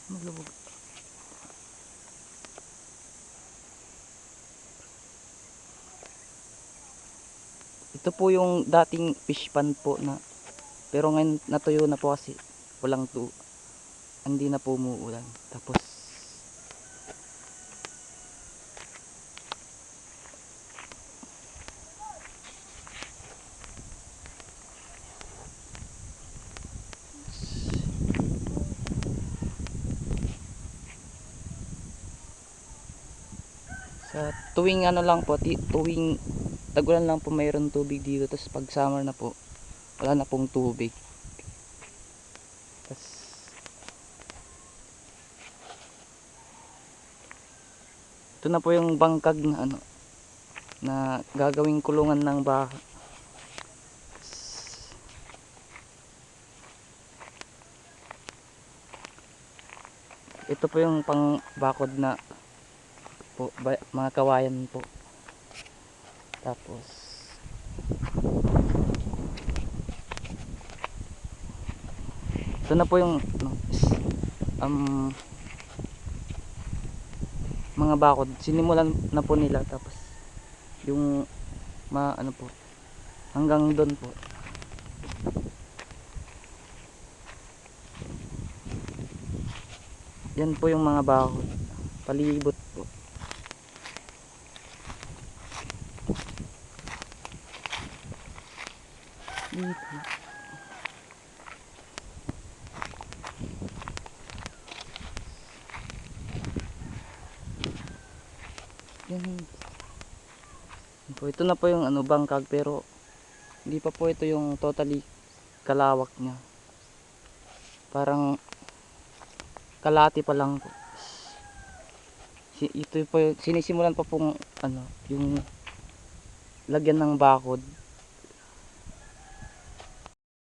Maglubog. Ito po yung dating fish pond po na, pero ngayon natuyo na po kasi walang hindi na po umuulan. Tapos sa tuwing ano lang po, tuwing tag-ulan lang po mayroon tubig dito. Tapos pag summer na po, wala na pong tubig. Tapos ito na po yung bangkag na ano, na gagawing kulungan ng baka. Ito po yung pang bakod na po, mga kawayan po. Tapos ito na po yung mga bakod. Sinimulan na po nila. Tapos yung ano po, hanggang doon po. Yan po yung mga bakod. Palibot po. Dito. Yan po. Ito na po yung ano, bangkag, pero hindi pa po ito yung totally kalawak niya. Parang kalati pa lang po. Ito po yung sinisimulan pa pong ano, yung lagyan ng bakod.